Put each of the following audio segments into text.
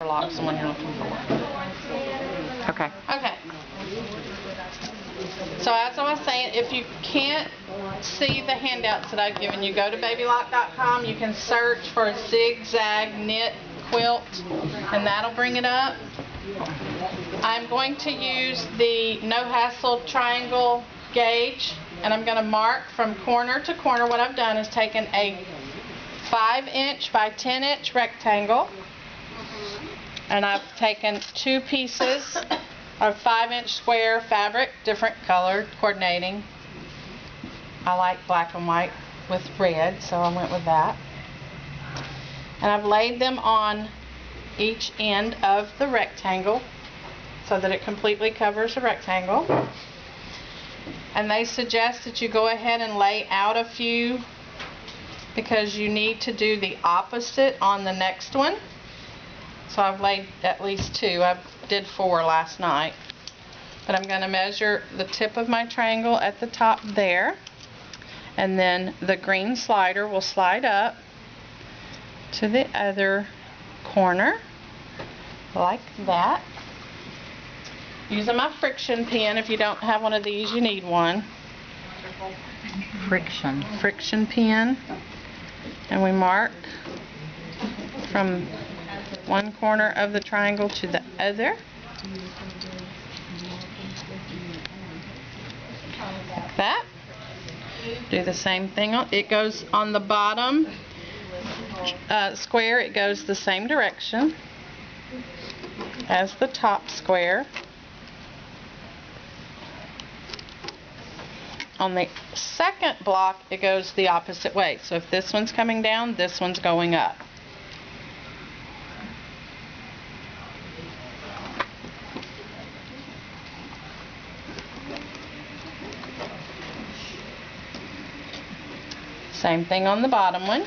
Locks the one you're looking for. Okay. Okay. So as I was saying, if you can't see the handouts that I've given you, go to babylock.com. You can search for Zig Zag knit quilt, and that'll bring it up. I'm going to use the no hassle triangle gauge, and I'm going to mark from corner to corner. What I've done is taken a 5-inch by 10-inch rectangle, and I've taken 2 pieces of 5-inch square fabric, different colored, coordinating. I like black and white with red, so I went with that. And I've laid them on each end of the rectangle so that it completely covers the rectangle. And they suggest that you go ahead and lay out a few because you need to do the opposite on the next one. So I've laid at least 2. I did 4 last night. But I'm going to measure the tip of my triangle at the top there. And then the green slider will slide up to the other corner like that. Using my friction pen. If you don't have one of these, you need one. Friction pen. And we mark from one corner of the triangle to the other. Like that. Do the same thing. It goes on the bottom square. It goes the same direction as the top square. On the second block, it goes the opposite way. So if this one's coming down, this one's going up. Same thing on the bottom one.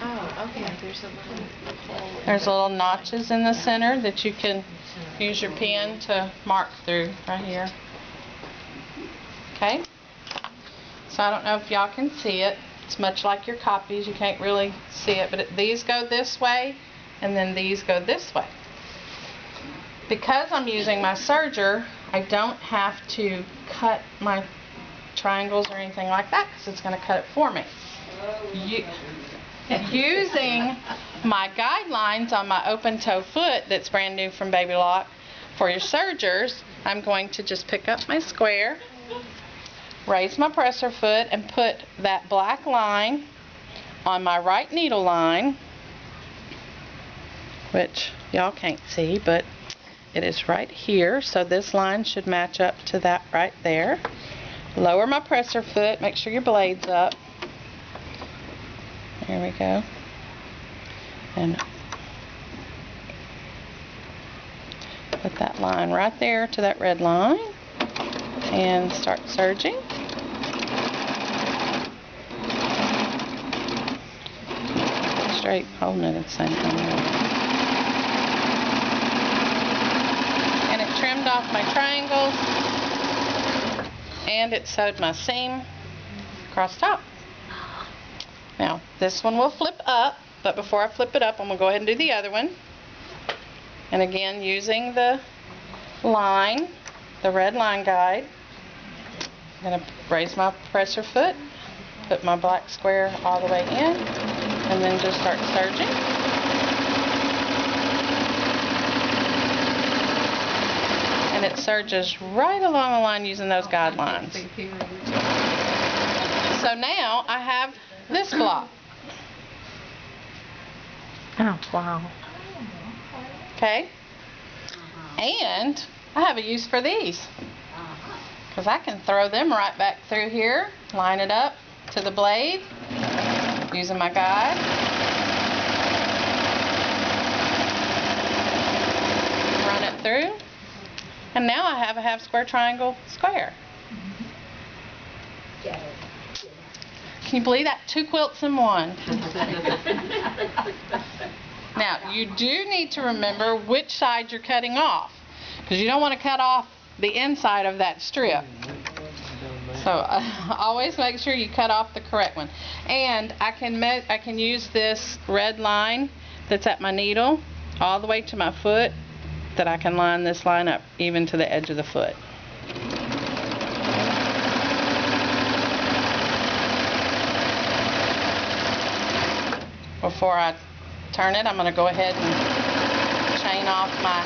Oh, okay. There's little notches in the center that you can use your pen to mark through right here. Okay? So I don't know if y'all can see it. It's much like your copies. You can't really see it, but these go this way and then these go this way. Because I'm using my serger, I don't have to cut my triangles or anything like that because it's going to cut it for me. Using my guidelines on my open toe foot that's brand new from Baby Lock for your sergers, I'm going to just pick up my square, raise my presser foot, and put that black line on my right needle line, which y'all can't see, but it is right here, so this line should match up to that right there. Lower my presser foot, make sure your blade's up. There we go. And put that line right there to that red line and start serging. Straight, holding it at the same time. And it trimmed off my triangles and it sewed my seam across top. Now, this one will flip up, but before I flip it up, I'm going to go ahead and do the other one. And again, using the line, the red line guide, I'm going to raise my presser foot, put my black square all the way in, and then just start serging. And it serges right along the line using those guidelines. So now I have this block. Oh, wow. Okay? And I have a use for these. Because I can throw them right back through here, line it up to the blade, using my guide. Run it through. And now I have a half square triangle square. Can you believe that? 2 quilts in one. Now, you do need to remember which side you're cutting off, because you don't want to cut off the inside of that strip. So always make sure you cut off the correct one. And I can use this red line that's at my needle all the way to my foot, that I can line this line up even to the edge of the foot. Before I turn it, I'm going to go ahead and chain off my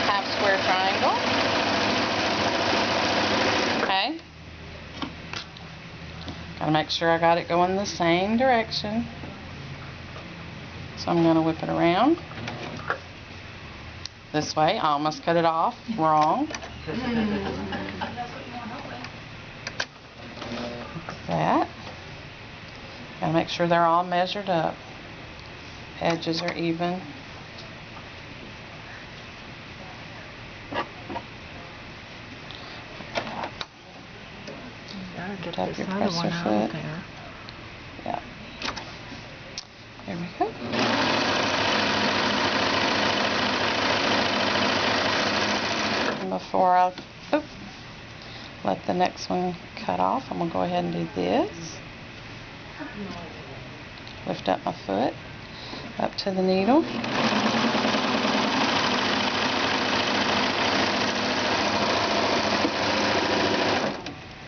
half square triangle. Okay. Got to make sure I got it going the same direction. So I'm going to whip it around this way. I almost cut it off. Wrong. Like that. Got to make sure they're all measured up. Edges are even. Get Up this your other presser one out foot. there. Yeah. There we go. And before I let the next one cut off, I'm going to go ahead and do this. Lift up my foot up to the needle.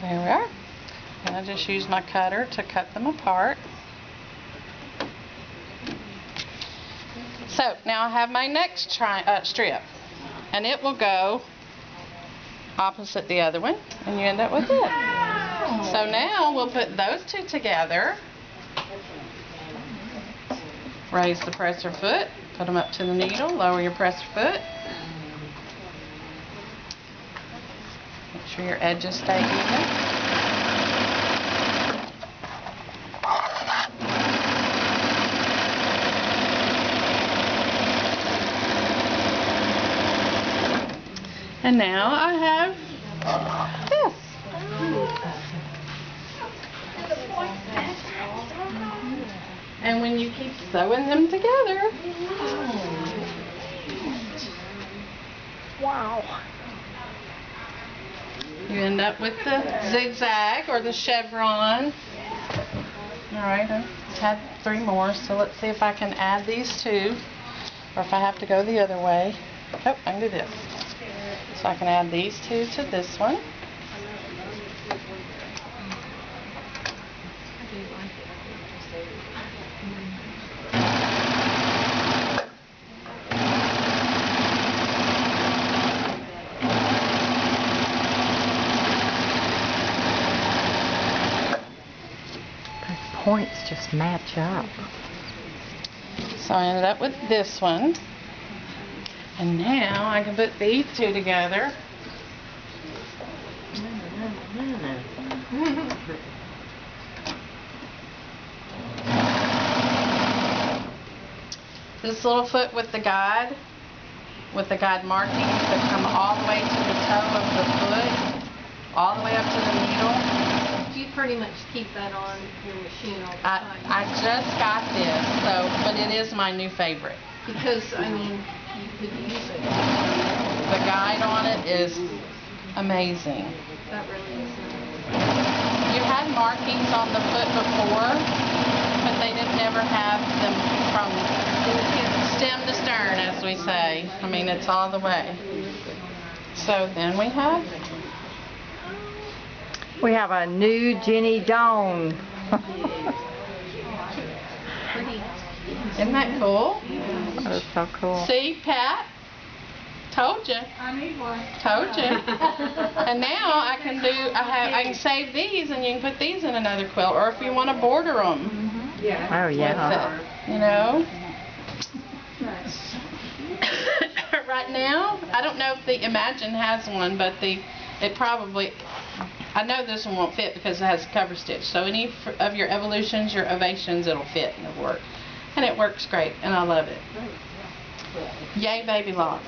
There we are. And I just use my cutter to cut them apart. So now I have my next strip, and it will go opposite the other one, and you end up with it. So now we'll put those two together. Raise the presser foot, put them up to the needle, lower your presser foot. Make sure your edges stay even. And now I have this. And when you keep sewing them together, Wow. you end up with the zigzag or the chevron. Alright, I had 3 more, so let's see if I can add these 2, or if I have to go the other way. Oh, I can do this. So I can add these 2 to this one. Points just match up. So I ended up with this one. And now I can put these 2 together. This little foot with the guide markings that come all the way to the toe of the foot, all the way up to the needle. You pretty much keep that on your machine all the time. I just got this, so, but it is my new favorite. Because, I mean, you could use it. The guide on it is amazing. That really is You had markings on the foot before, but they didn't never have them from stem to stern, as we say. I mean, it's all the way. So then we have a new Jenny Dawn. Isn't that cool? That is so cool. See, Pat? Told you. I need one. Told you. And now I can save these, and you can put these in another quilt, or if you want to border them. Oh yeah. With it, you know. Right now, I don't know if the Imagine has one, but it probably. I know this one won't fit because it has a cover stitch. So any of your Evolutions, your Ovations, it'll fit and it'll work. And it works great, and I love it. Yay, baby lock.